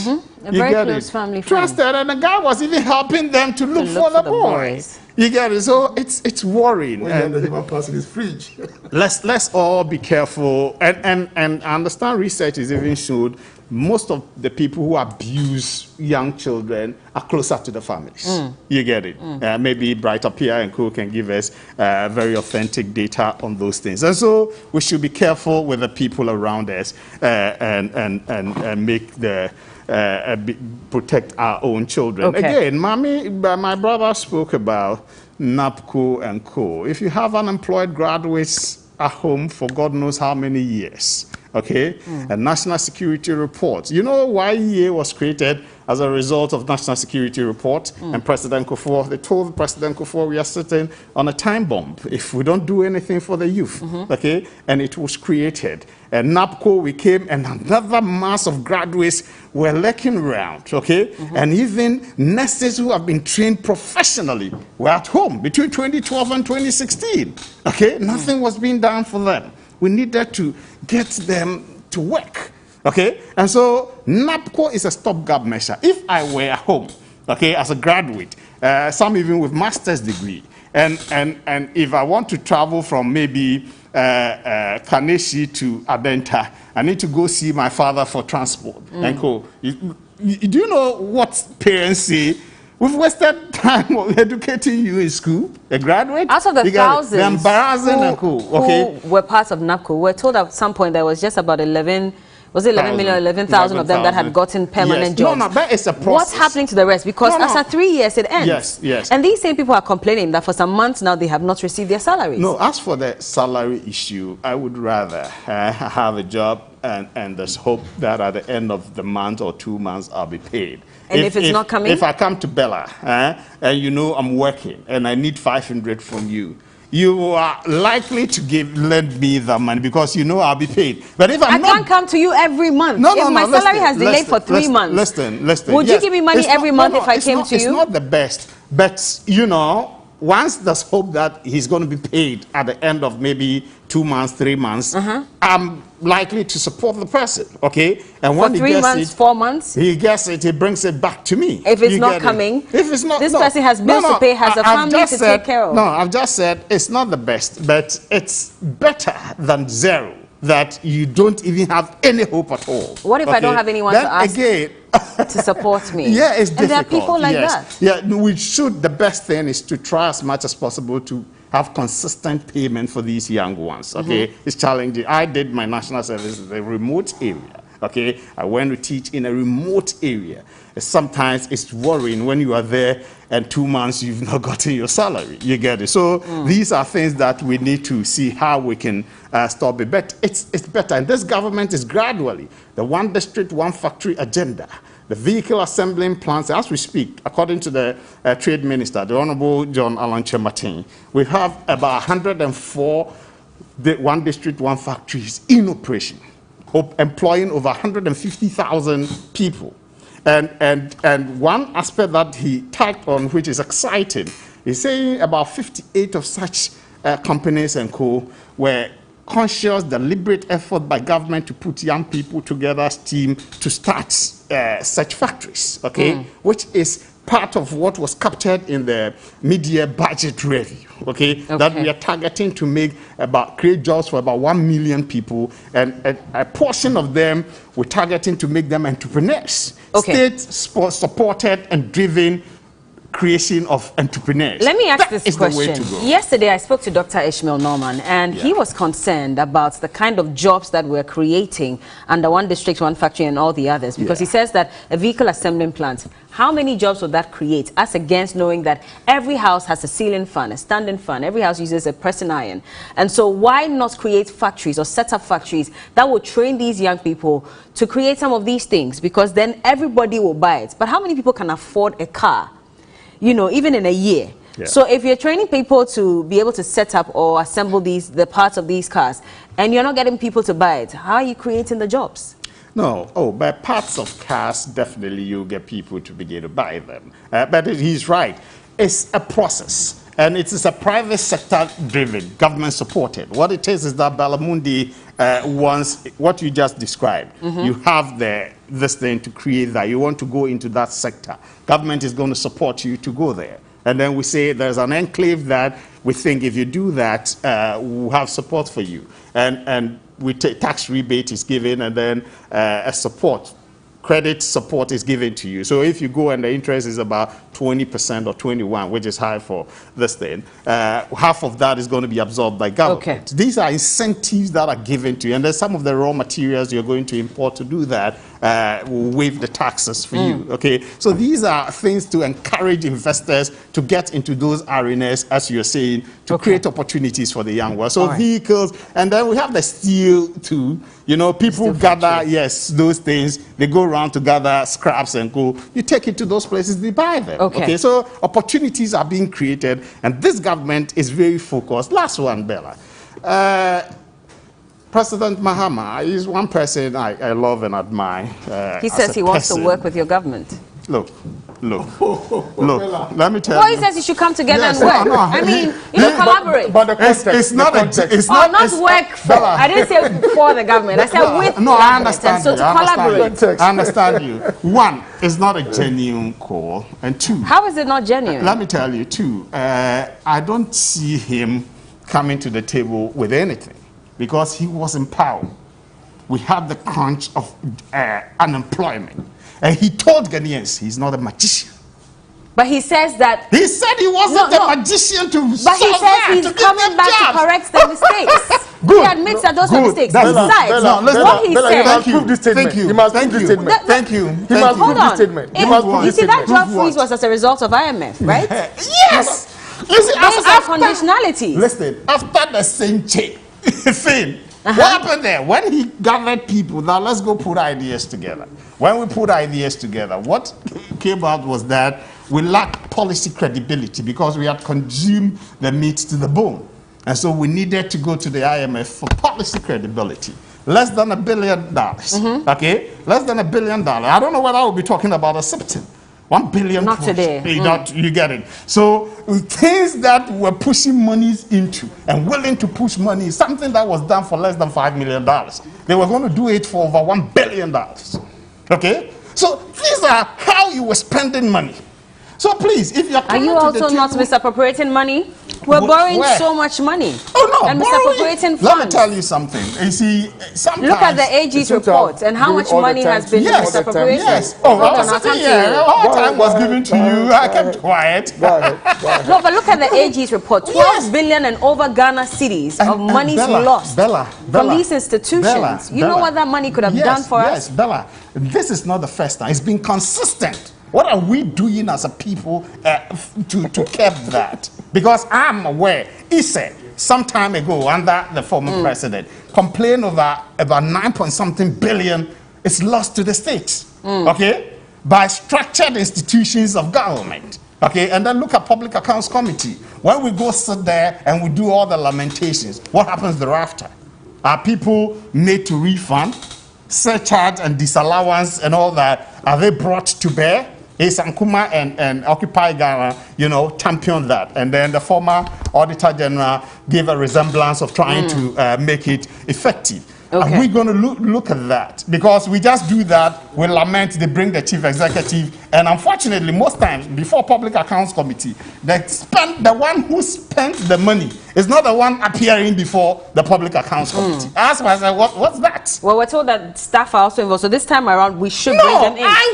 [SPEAKER 1] a very close family friend,
[SPEAKER 3] trusted, and the guy was even helping them to look for the boys. You get it? So it's worrying.
[SPEAKER 2] When the human pass in his fridge.
[SPEAKER 3] let's all be careful, and I understand research is even showed most of the people who abuse young children are closer to the families. You get it? Maybe Brighter Pierre and Co can give us very authentic data on those things. And so we should be careful with the people around us and make the protect our own children.
[SPEAKER 1] Okay.
[SPEAKER 3] Again, my brother spoke about NAPCO and Co. If you have unemployed graduates at home for God knows how many years, okay, a national security report. You know why EA was created as a result of national security report and President Kufuor. They told President Kufuor we are sitting on a time bomb if we don't do anything for the youth, okay, and it was created. And NAPCO, we came and another mass of graduates were lurking around, okay, and even nurses who have been trained professionally were at home between 2012 and 2016, okay, nothing was being done for them. We needed to get them to work, okay? And so NAPCO is a stopgap measure. If I were at home, okay, as a graduate, some even with master's degree, and if I want to travel from maybe Kaneshi to Adenta, I need to go see my father for transport and co. Do you know what parents say? We've wasted time educating you in school, a graduate.
[SPEAKER 1] Out of the thousands
[SPEAKER 3] who
[SPEAKER 1] were part of NAPCO, we're told at some point there was just about 11 million, 11,000 of them that had gotten permanent jobs.
[SPEAKER 3] No, that is a process.
[SPEAKER 1] What's happening to the rest? Because after 3 years it ends.
[SPEAKER 3] Yes.
[SPEAKER 1] And these same people are complaining that for some months now they have not received their salaries.
[SPEAKER 3] No, as for the salary issue, I would rather have a job and there's hope that at the end of the month or 2 months I'll be paid.
[SPEAKER 1] And if it's not coming?
[SPEAKER 3] If I come to Bella and you know I'm working and I need 500 from you, you are likely to lend me the money because you know I'll be paid. But if I
[SPEAKER 1] can't come to you every month. If my salary has delayed for 3 months,
[SPEAKER 3] listen.
[SPEAKER 1] Would you give me money every month if I came to you?
[SPEAKER 3] It's not the best, but you know, once there's hope that he's going to be paid at the end of maybe 2 months, 3 months, I'm likely to support the person, okay? And when
[SPEAKER 1] for 3 months, 4 months,
[SPEAKER 3] he gets it, he brings it back to me.
[SPEAKER 1] If it's not coming,
[SPEAKER 3] if it's not,
[SPEAKER 1] this person has bills to pay, has a family to take care of.
[SPEAKER 3] No, I've just said it's not the best, but it's better than zero, that you don't even have any hope at all.
[SPEAKER 1] What if I don't have anyone to ask
[SPEAKER 3] again,
[SPEAKER 1] to support me?
[SPEAKER 3] Yeah, it's difficult.
[SPEAKER 1] And there are people like that.
[SPEAKER 3] Yeah, we should. The best thing is to try as much as possible to have consistent payment for these young ones. Okay, it's challenging. I did my national service in a remote area. Okay, I went to teach in a remote area. Sometimes it's worrying when you are there and 2 months you've not gotten your salary. You get it? So these are things that we need to see how we can stop it. But it's better. And this government is gradually the one district, one factory agenda. The vehicle assembling plants, as we speak, according to the Trade Minister, the Honorable John Allen Chematin, we have about 104 one district, one factories in operation, employing over 150,000 people. And one aspect that he tagged on, which is exciting, is saying about 58 of such companies and co were conscious, deliberate effort by government to put young people together, team to start such factories, okay, which is part of what was captured in the mid-year budget review, okay, that we are targeting to create jobs for about 1 million people, and a portion of them we're targeting to make them entrepreneurs, state-supported and driven creation of entrepreneurs.
[SPEAKER 1] Let me ask this question.
[SPEAKER 3] The way to go.
[SPEAKER 1] Yesterday, I spoke to Dr. Ishmael Norman, and he was concerned about the kind of jobs that we're creating under one district, one factory, and all the others, because he says that a vehicle assembling plant, how many jobs would that create, as against knowing that every house has a ceiling fan, a standing fan, every house uses a pressing iron. And so why not create factories or set up factories that will train these young people to create some of these things, because then everybody will buy it. But how many people can afford a car? You know, even in a year. So if you're training people to be able to set up or assemble the parts of these cars, and you're not getting people to buy it, how are you creating the jobs?
[SPEAKER 3] No. Oh, but parts of cars, definitely you get people to begin to buy them. But he's right. It's a process. And it is a private sector driven, government supported. What it is that Balamundi wants what you just described. You have this thing to create that. You want to go into that sector. Government is going to support you to go there. And then we say there's an enclave that we think if you do that, we'll have support for you. And we take tax rebate is given, and then a support. Credit support is given to you. So if you go and the interest is about 20% or 21%, which is high for this thing, half of that is going to be absorbed by government.
[SPEAKER 1] Okay.
[SPEAKER 3] These are incentives that are given to you. And there's some of the raw materials you're going to import to do that, will waive the taxes for you. Okay. So these are things to encourage investors to get into those arenas, as you're saying, to create opportunities for the young world. So vehicles, and then we have the steel too. You know, people gather, those things. They go around to gather scraps and go. You take it to those places, they buy them. Okay. So opportunities are being created, and this government is very focused. Last one, Bella. President Mahama is one person I love and admire.
[SPEAKER 1] He says he wants to work with your government.
[SPEAKER 3] Look. Let me tell you.
[SPEAKER 1] Well, he says you should come together and work. I mean, you should collaborate.
[SPEAKER 2] But the context,
[SPEAKER 3] it's not
[SPEAKER 1] work for. I didn't say for the government. I said with.
[SPEAKER 3] No, I understand.
[SPEAKER 1] So to collaborate.
[SPEAKER 3] I understand you. One, it's not a genuine call, and two.
[SPEAKER 1] How is it not genuine?
[SPEAKER 3] Let me tell you. Two, I don't see him coming to the table with anything because he was in power. We had the crunch of unemployment. And he told Ghanaians he's not a magician.
[SPEAKER 1] But he says that...
[SPEAKER 3] He said he wasn't a magician to
[SPEAKER 1] But he says he's coming back to correct the mistakes. He admits that those are mistakes. Besides, what he said...
[SPEAKER 2] He must prove this statement. He must prove this statement.
[SPEAKER 3] Thank you.
[SPEAKER 2] He must prove this statement. He must prove
[SPEAKER 1] You
[SPEAKER 2] this
[SPEAKER 1] see, that
[SPEAKER 2] statement.
[SPEAKER 1] job freeze was as a result of IMF, right?
[SPEAKER 3] Yes! You see,
[SPEAKER 1] Those are conditionalities.
[SPEAKER 3] Listen, after the same thing, what happened there? When he gathered people, now let's go put ideas together. When we put ideas together, what came out was that we lacked policy credibility because we had consumed the meat to the bone. And so we needed to go to the IMF for policy credibility. Less than $1 billion. Okay? Less than $1 billion. I don't know whether I will be talking about accepting. 1 billion.
[SPEAKER 1] Not today.
[SPEAKER 3] You get it. So things that we're pushing monies into and willing to push money, something that was done for less than $5 million. They were going to do it for over $1 billion. Okay? So these are how you were spending money. So please, if you're coming
[SPEAKER 1] to the table... Are you also not misappropriating money? We're borrowing so much money.
[SPEAKER 3] Oh, no.
[SPEAKER 1] And misappropriating funds.
[SPEAKER 3] Let me tell you something. You see, sometimes...
[SPEAKER 1] Look at the AG's report and how much money has been misappropriated.
[SPEAKER 3] Yes. Oh, I was sitting here. All time was given to you. I kept quiet.
[SPEAKER 2] Go ahead.
[SPEAKER 1] No, but look at the AG's report. 12 billion and over Ghana cities of monies lost from these institutions. You know what that money could have done for us?
[SPEAKER 3] Yes, Bella. This is not the first time. It's been consistent. What are we doing as a people to curb that? Because I'm aware, he said some time ago under the former president, complained over about 9-point-something billion is lost to the states, okay, by structured institutions of government. Okay, and then look at Public Accounts Committee. When we go sit there and we do all the lamentations, what happens thereafter? Are people made to refund, surcharge and disallowance and all that? Are they brought to bear? Sankuma and Occupy Ghana, championed that. And then the former Auditor General gave a resemblance of trying to make it effective. Okay. Are we going to look at that? Because we just do that, we lament, they bring the chief executive, and unfortunately, most times, before Public Accounts Committee, the one who spent the money is not the one appearing before the Public Accounts Committee. I asked myself, what's that?
[SPEAKER 1] Well, we're told that staff are also involved, so this time around, we should bring them in.
[SPEAKER 3] I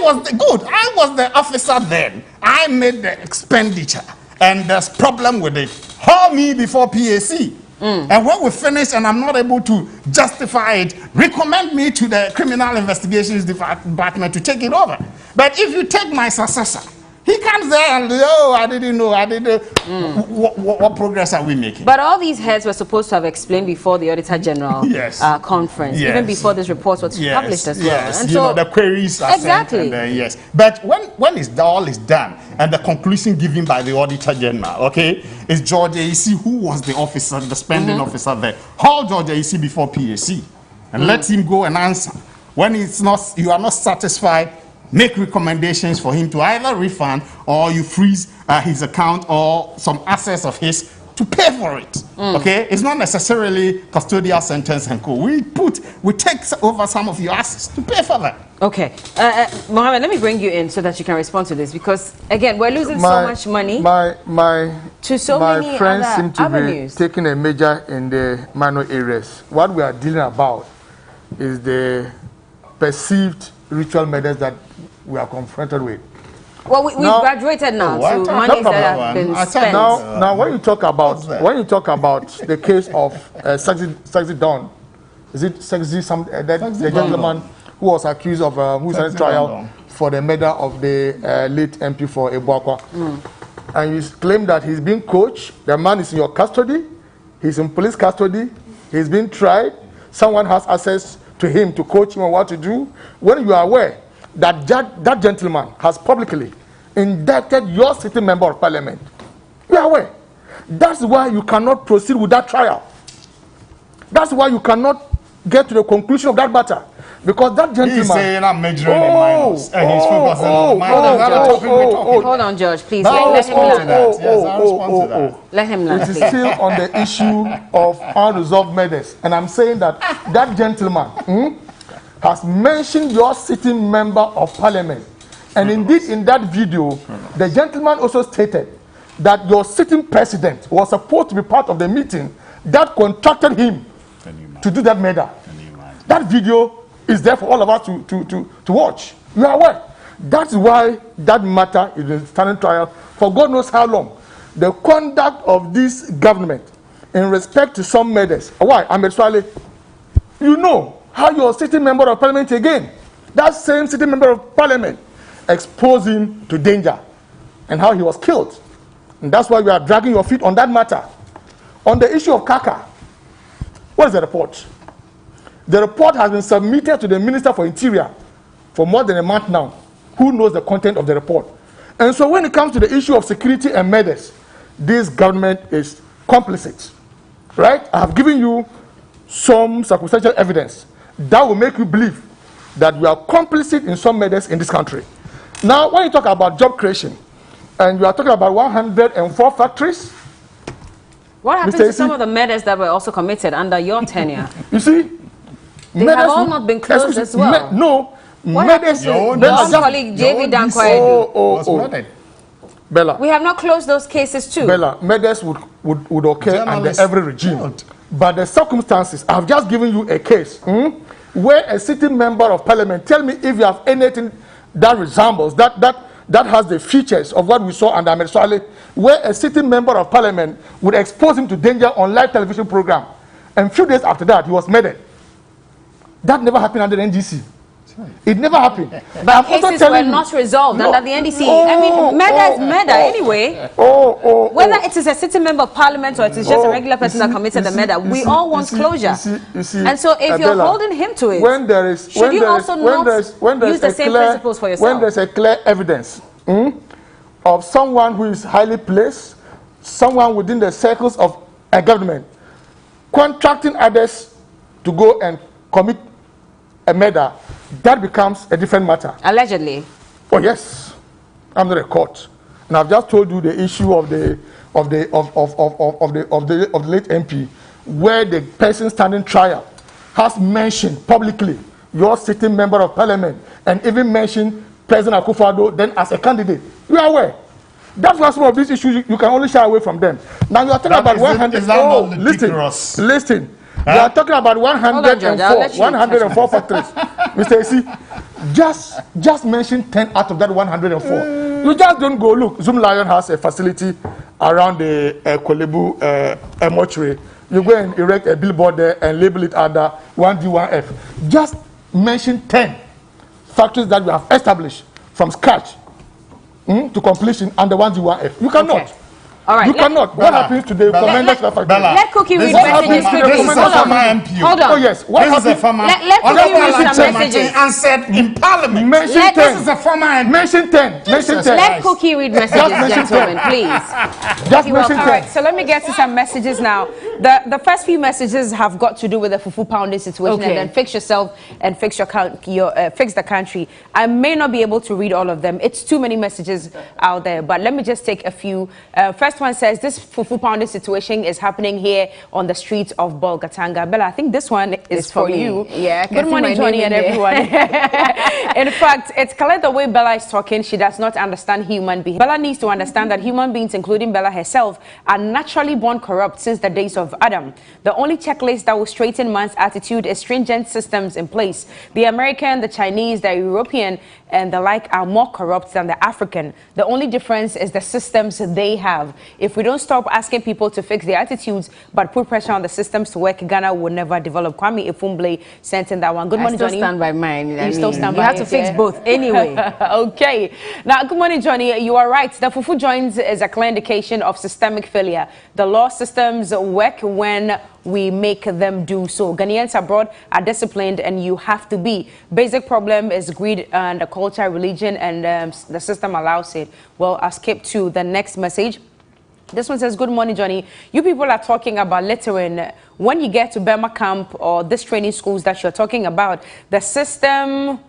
[SPEAKER 3] was the officer then. I made the expenditure, and there's problem with it. Call me before PAC. And when we finish and I'm not able to justify it, recommend me to the Criminal Investigations Department to take it over. But if you take my successor, he comes there and, I didn't know, what progress are we making?
[SPEAKER 1] But all these heads were supposed to have explained before the Auditor General conference, even before this report was published as well.
[SPEAKER 3] And so the queries are sent. And but when all is done and the conclusion given by the Auditor General, okay, is George A.C., who was the officer, the spending officer there, call George A.C. before PAC and let him go and answer. When it's not, you are not satisfied, make recommendations for him to either refund or you freeze his account or some assets of his to pay for it. Okay, it's not necessarily custodial sentence and co. We take over some of your assets to pay for that.
[SPEAKER 1] Okay, Mohammed, let me bring you in so that you can respond to this, because again, we're losing so much money to so many
[SPEAKER 2] friends
[SPEAKER 1] other
[SPEAKER 2] seem to
[SPEAKER 1] avenues.
[SPEAKER 2] be taking a major in the minor areas. What we are dealing about is the perceived ritual murders that we are confronted with.
[SPEAKER 1] Well, we've graduated now to monies that have been spent.
[SPEAKER 2] Now, when you talk about the case of Sexy Don, is it Sexy the gentleman who was accused of who's on trial for the murder of the late MP for Ebuakwa, and you claim that he's being coached. The man is in your custody. He's in police custody. He's being tried. Someone has access to him to coach him on what to do. When you are aware that that gentleman has publicly indicted your sitting member of parliament, you are aware. That's why you cannot proceed with that trial. That's why you cannot get to the conclusion of that matter. Because that gentleman...
[SPEAKER 3] He's saying I'm measuring the minors. And he's focusing on minors.
[SPEAKER 1] Hold on, George, please. Let him land.
[SPEAKER 3] Yes, I'll respond to that.
[SPEAKER 1] Let him land,
[SPEAKER 2] It is still on the issue of unresolved murders. And I'm saying that that gentleman has mentioned your sitting member of parliament. And indeed, in that video, the gentleman also stated that your sitting president was supposed to be part of the meeting that contracted him to do that murder. That video is there for all of us to watch. You are aware. That's why that matter is in standing trial for God knows how long. The conduct of this government in respect to some murders. Why? Ahmed Swale, you know how your sitting member of parliament again, that same sitting member of parliament, exposed him to danger and how he was killed. And that's why we are dragging your feet on that matter. On the issue of Kaka, what is the report? The report has been submitted to the Minister for Interior for more than a month now. Who knows the content of the report? And so when it comes to the issue of security and murders, this government is complicit, right? I have given you some circumstantial evidence that will make you believe that we are complicit in some murders in this country. Now, when you talk about job creation, and you are talking about 104 factories.
[SPEAKER 1] What happened to some of the murders that were also committed under your tenure?
[SPEAKER 2] You see,
[SPEAKER 1] they have all not been closed as well.
[SPEAKER 2] No,
[SPEAKER 1] murders. Your colleague JB Dankwa.
[SPEAKER 2] Bella,
[SPEAKER 1] we have not closed those cases too.
[SPEAKER 2] Bella, murders would occur under every regime. But the circumstances, I've just given you a case where a sitting member of parliament, tell me if you have anything that resembles, that has the features of what we saw under Ahmed Swale, where a sitting member of parliament would expose him to danger on live television program. And a few days after that, he was murdered. That never happened under the NDC. It never happened.
[SPEAKER 1] But cases were not resolved under the NDC. I mean, murder is murder anyway. Whether it is a sitting member of parliament or it is just a regular person that committed the murder, we all want closure. And so if you're holding him to it, should you also not use the same principles for yourself?
[SPEAKER 2] When there's a clear evidence of someone who is highly placed, someone within the circles of a government, contracting others to go and commit a murder, that becomes a different matter.
[SPEAKER 1] Allegedly.
[SPEAKER 2] Oh yes, I'm not a court, and I've just told you the issue of the late MP, where the person standing trial has mentioned publicly your sitting member of parliament, and even mentioned President Akufo-Addo then as a candidate. You are aware. That's why some of these issues you can only shy away from them. Now you are talking about 100. Listen. We are talking about 104 factories. Mr. AC, just mention 10 out of that 104. You just don't go, look, Zoom Lion has a facility around the Kolebu mortuary. You go and erect a billboard there and label it under 1D1F. Just mention 10 factories that we have established from scratch to completion under 1D1F. You cannot.
[SPEAKER 1] Okay. All right.
[SPEAKER 2] You cannot. What happens to the commenders that factory?
[SPEAKER 1] Let Cookie read
[SPEAKER 3] This
[SPEAKER 1] messages quickly.
[SPEAKER 3] is a former MP.
[SPEAKER 1] Hold on.
[SPEAKER 2] Oh yes. What
[SPEAKER 3] This is a
[SPEAKER 2] happens?
[SPEAKER 3] former.
[SPEAKER 1] Let Cookie read some messages.
[SPEAKER 3] Answered in Parliament.
[SPEAKER 2] Mention
[SPEAKER 1] Let-
[SPEAKER 2] 10.
[SPEAKER 3] This is a former MP.
[SPEAKER 2] Mention 10. Mention 10.
[SPEAKER 1] Let Cookie read messages, gentlemen, please.
[SPEAKER 2] Just mention
[SPEAKER 4] All
[SPEAKER 2] 10.
[SPEAKER 4] right, so let me get to some messages now. The first few messages have got to do with the fufu pounding situation,
[SPEAKER 1] Okay.
[SPEAKER 4] and then fix yourself and fix fix the country. I may not be able to read all of them. It's too many messages out there, but let me just take a few. First one says this fufu pounding situation is happening here on the streets of Bolgatanga. Bella, I think this one is
[SPEAKER 1] It's for
[SPEAKER 4] for
[SPEAKER 1] me.
[SPEAKER 4] you.
[SPEAKER 1] Yeah, I can
[SPEAKER 4] Good
[SPEAKER 1] see
[SPEAKER 4] morning,
[SPEAKER 1] my
[SPEAKER 4] Johnny,
[SPEAKER 1] name
[SPEAKER 4] and
[SPEAKER 1] in there.
[SPEAKER 4] everyone. In fact, it's clear the way Bella is talking, she does not understand human behavior. Bella needs to understand that human beings, including Bella herself, are naturally born corrupt since the days of Adam. The only checklist that will straighten man's attitude is stringent systems in place. The American, the Chinese, the European, and the like are more corrupt than the African. The only difference is the systems they have. If we don't stop asking people to fix their attitudes but put pressure on the systems to work, Ghana will never develop. Kwame Ifumble sent in that one. Good
[SPEAKER 1] I
[SPEAKER 4] morning,
[SPEAKER 1] still
[SPEAKER 4] Johnny.
[SPEAKER 1] stand by mine.
[SPEAKER 4] You still stand
[SPEAKER 1] you
[SPEAKER 4] by
[SPEAKER 1] have to
[SPEAKER 4] it,
[SPEAKER 1] fix
[SPEAKER 4] yeah?
[SPEAKER 1] both anyway.
[SPEAKER 4] Okay. Now, good morning, Johnny. You are right. The fufu joints is a clear indication of systemic failure. The law systems work when we make them do so. Ghanaians abroad are disciplined, and you have to be. Basic problem is greed and culture, religion, and the system allows it. Well, I'll skip to the next message. This one says, good morning, Johnny. You people are talking about littering. When you get to Burma camp or this training schools that you're talking about, the system...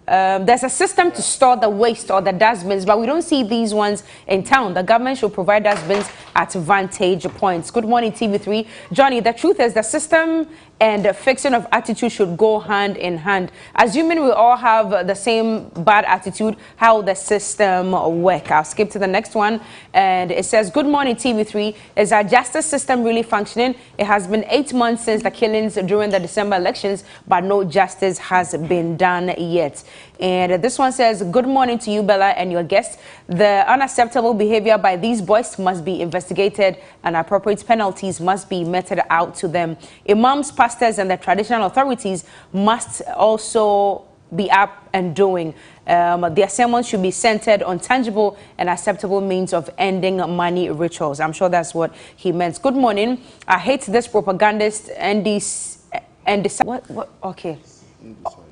[SPEAKER 4] there's a system to store the waste or the dustbins, but we don't see these ones in town. The government should provide dustbins at vantage points. Good morning, TV3. Johnny, the truth is the system and the fixing of attitude should go hand in hand. Assuming we all have the same bad attitude, how the system work? I'll skip to the next one. And it says, good morning, TV3. Is our justice system really functioning? It has been 8 months since the killings during the December elections, but no justice has been done yet. And this one says, good morning to you, Bella, and your guests. The unacceptable behavior by these boys must be investigated, and appropriate penalties must be meted out to them. Imams, pastors, and the traditional authorities must also be up and doing. Their sermons should be centered on tangible and acceptable means of ending money rituals. I'm sure that's what he meant. Good morning. I hate this propagandist okay.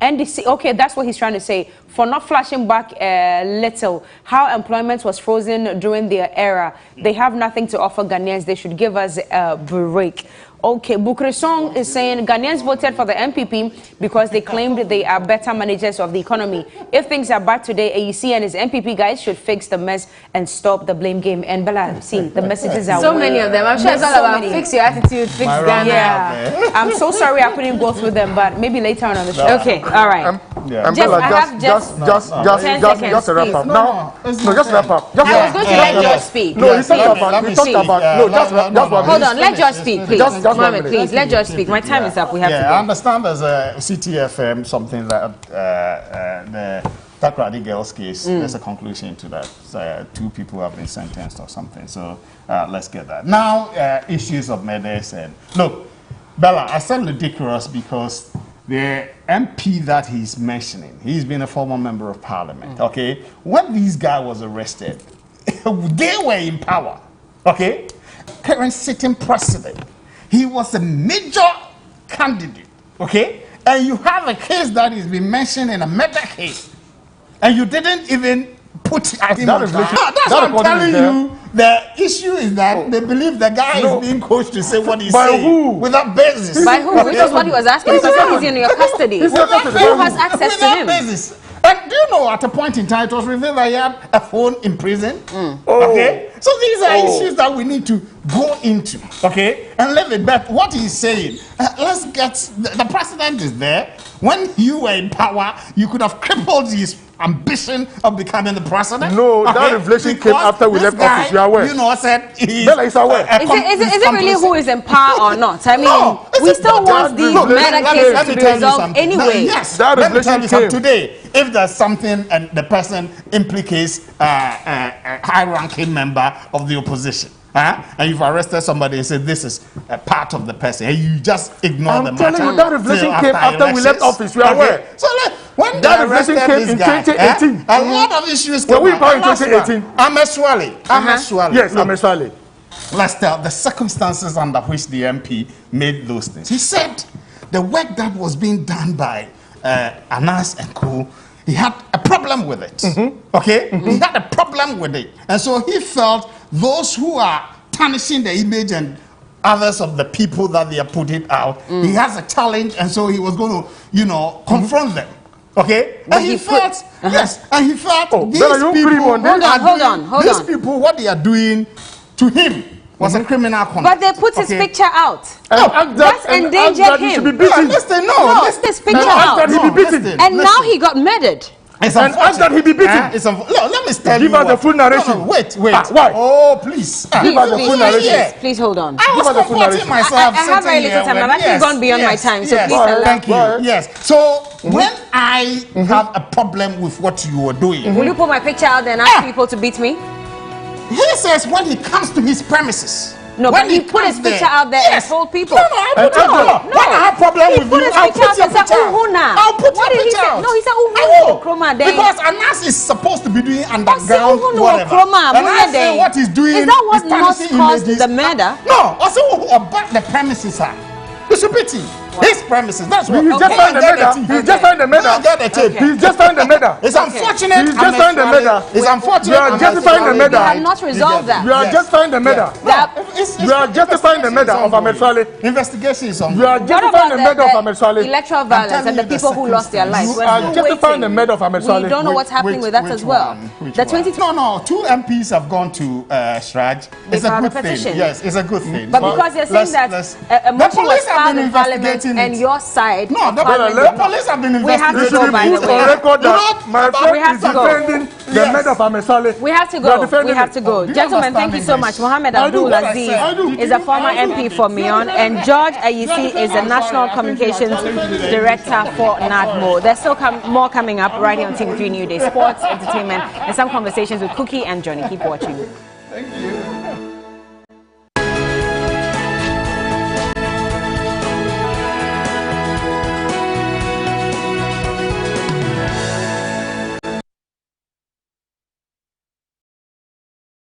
[SPEAKER 4] NDC, okay, that's what he's trying to say. For not flashing back a little, how employment was frozen during their era. They have nothing to offer Ghanaians. They should give us a break. Okay, Bukre Song is saying Ghanaians voted for the MPP because they claimed they are better managers of the economy. If things are bad today, AEC and his MPP guys should fix the mess and stop the blame game. And Bella, see, the messages are
[SPEAKER 1] So many of them. I'm sure it's all about fix your attitude, fix Ghana.
[SPEAKER 4] Yeah, I'm so sorry I couldn't go through them, but maybe later on the show.
[SPEAKER 1] Okay, all right.
[SPEAKER 2] And
[SPEAKER 1] Just-
[SPEAKER 2] Bella,
[SPEAKER 1] I have just 10
[SPEAKER 2] just a wrap
[SPEAKER 1] seconds,
[SPEAKER 2] up.
[SPEAKER 1] please.
[SPEAKER 2] Now, no, just wrap up. Just
[SPEAKER 1] I was going to let George speak.
[SPEAKER 2] No, you talked
[SPEAKER 3] let
[SPEAKER 2] about,
[SPEAKER 3] me
[SPEAKER 2] you talked
[SPEAKER 3] speak.
[SPEAKER 2] about, no, just one
[SPEAKER 1] Hold
[SPEAKER 2] minute.
[SPEAKER 1] on, let George speak, please.
[SPEAKER 2] Just 1
[SPEAKER 1] Mohammed,
[SPEAKER 2] minute.
[SPEAKER 1] please, let George speak. My time is up. We have
[SPEAKER 3] I
[SPEAKER 1] to go.
[SPEAKER 3] understand there's a CTFM, something that the Takrady girls case, there's a conclusion to that. 2 people have been sentenced or something. So let's get that. Now, issues of murders. And look, Bella, I said ridiculous because the MP that he's mentioning, he's been a former member of parliament, okay? When this guy was arrested, they were in power, okay? Current sitting president. He was a major candidate, okay? And you have a case that is being mentioned in a murder case, and you didn't even put it in
[SPEAKER 2] That is
[SPEAKER 3] that's
[SPEAKER 2] that
[SPEAKER 3] what I'm
[SPEAKER 2] recording is
[SPEAKER 3] telling you. The issue is that they believe the guy is being coached to say what he's
[SPEAKER 2] By
[SPEAKER 3] saying
[SPEAKER 2] who?
[SPEAKER 3] without basis.
[SPEAKER 1] By who? Which is what he was asking. Because he's in your custody.
[SPEAKER 2] He's
[SPEAKER 1] Who
[SPEAKER 2] in your custody.
[SPEAKER 1] has access to
[SPEAKER 3] without
[SPEAKER 1] him?
[SPEAKER 3] basis. And do you know at a point in time it was revealed that he had a phone in prison? Okay? So these are issues that we need to go into, okay? And leave it. But what he's saying, let's get, the president is there. When you were in power, you could have crippled his ambition of becoming the president.
[SPEAKER 2] No, that revelation came
[SPEAKER 3] Because
[SPEAKER 2] after we
[SPEAKER 3] this
[SPEAKER 2] left office. You are aware.
[SPEAKER 3] You know, said he's
[SPEAKER 2] Bella is aware.
[SPEAKER 1] Is it really who is in power or not? I mean,
[SPEAKER 3] No,
[SPEAKER 1] we
[SPEAKER 3] it's
[SPEAKER 1] still
[SPEAKER 3] not
[SPEAKER 1] want
[SPEAKER 2] that
[SPEAKER 1] these
[SPEAKER 2] revelation.
[SPEAKER 1] murder
[SPEAKER 2] Let
[SPEAKER 1] cases
[SPEAKER 3] me
[SPEAKER 1] to be
[SPEAKER 3] tell you
[SPEAKER 1] resolved
[SPEAKER 3] something.
[SPEAKER 1] anyway.
[SPEAKER 3] Yes,
[SPEAKER 2] That
[SPEAKER 3] let me tell
[SPEAKER 2] revelation
[SPEAKER 3] you something.
[SPEAKER 2] came.
[SPEAKER 3] Today, if there's something and the person implicates a high-ranking member of the opposition, and you've arrested somebody and said this is a part of the person, and you just ignore the
[SPEAKER 2] I'm
[SPEAKER 3] matter.
[SPEAKER 2] telling you, that revelation
[SPEAKER 3] till
[SPEAKER 2] came after we left
[SPEAKER 3] elections.
[SPEAKER 2] office. We are aware.
[SPEAKER 3] So when
[SPEAKER 2] That
[SPEAKER 3] they
[SPEAKER 2] revelation
[SPEAKER 3] arrested
[SPEAKER 2] came
[SPEAKER 3] this
[SPEAKER 2] in
[SPEAKER 3] guy,
[SPEAKER 2] 2018.
[SPEAKER 3] a lot of issues
[SPEAKER 2] Were
[SPEAKER 3] came
[SPEAKER 2] we
[SPEAKER 3] out.
[SPEAKER 2] power in
[SPEAKER 3] The last one,
[SPEAKER 2] 2018?
[SPEAKER 3] Ameswale.
[SPEAKER 2] Yes, I'm sorry.
[SPEAKER 3] let's tell the circumstances under which the MP made those things. He said the work that was being done by Anas and co, he had a problem with it. Okay? He had a problem with it. And so he felt those who are tarnishing the image and others of the people that they are putting out, he has a challenge, and so he was going to, you know, confront them. Okay? And he felt, yes, and he felt these people, these people, what they are doing to him was a criminal conduct.
[SPEAKER 4] But they put his picture out.
[SPEAKER 1] That's endangered him.
[SPEAKER 3] Listen,
[SPEAKER 1] Put this picture out. And now he got murdered.
[SPEAKER 2] And ask that he be beaten.
[SPEAKER 3] Let me tell you.
[SPEAKER 2] Give us the full narration.
[SPEAKER 3] No, wait.
[SPEAKER 2] Why?
[SPEAKER 3] Oh, please.
[SPEAKER 2] Give us the full narration.
[SPEAKER 1] Please hold on.
[SPEAKER 3] I was comforting myself.
[SPEAKER 1] I have very little time. I've actually gone beyond my time. So please allow.
[SPEAKER 3] Thank you. Yes. So when I have a problem with what you are doing,
[SPEAKER 1] will you put my picture out there and ask people to beat me?
[SPEAKER 3] He says when he comes to his premises.
[SPEAKER 1] No,
[SPEAKER 3] when
[SPEAKER 1] but he put his picture out there and told people.
[SPEAKER 3] No, when I have problem with you, I'll put your picture out. I'll put your picture out.
[SPEAKER 1] No, he said
[SPEAKER 3] because Anas is supposed to be doing underground whatever. And I say what he's doing
[SPEAKER 1] is that what must cause the murder?
[SPEAKER 3] No, also about the premises are. It's a pity. His premises. That's what.
[SPEAKER 2] He's just found the murder. He's just found the murder. He's just found the murder.
[SPEAKER 3] It's unfortunate.
[SPEAKER 2] He's just found the murder.
[SPEAKER 3] It's unfortunate.
[SPEAKER 2] We are justifying the murder.
[SPEAKER 1] We have not resolved that.
[SPEAKER 2] We are justifying the murder. We are justifying the murder of Ahmed Saleh.
[SPEAKER 3] Investigation is on.
[SPEAKER 2] We are justifying the murder of Ahmed Saleh.
[SPEAKER 1] Electoral violence and the people who lost their lives.
[SPEAKER 2] We are justifying the murder of Ahmed Saleh.
[SPEAKER 1] We don't know what's happening with that as well. The 22.
[SPEAKER 3] No. 2 MPs have gone to Shraj. It's a good thing. Yes, it's a good thing.
[SPEAKER 1] But because you're saying that a motion was filed in Parliament and your side.
[SPEAKER 3] No, the police have been investigating.
[SPEAKER 1] We have to go, by the way.
[SPEAKER 2] My friend is defending the murder of Ahmed Saleh.
[SPEAKER 1] We have to go. We have to go. Gentlemen, thank you so much. Mohammed Abdul Aziz is a former MP for Mion, and George Ayisi is the National Communications Director for NADMO. There's still more coming up right here on TV3 New Day. Sports, entertainment, and some conversations with Cookie and Johnny. Keep watching.
[SPEAKER 2] Thank you.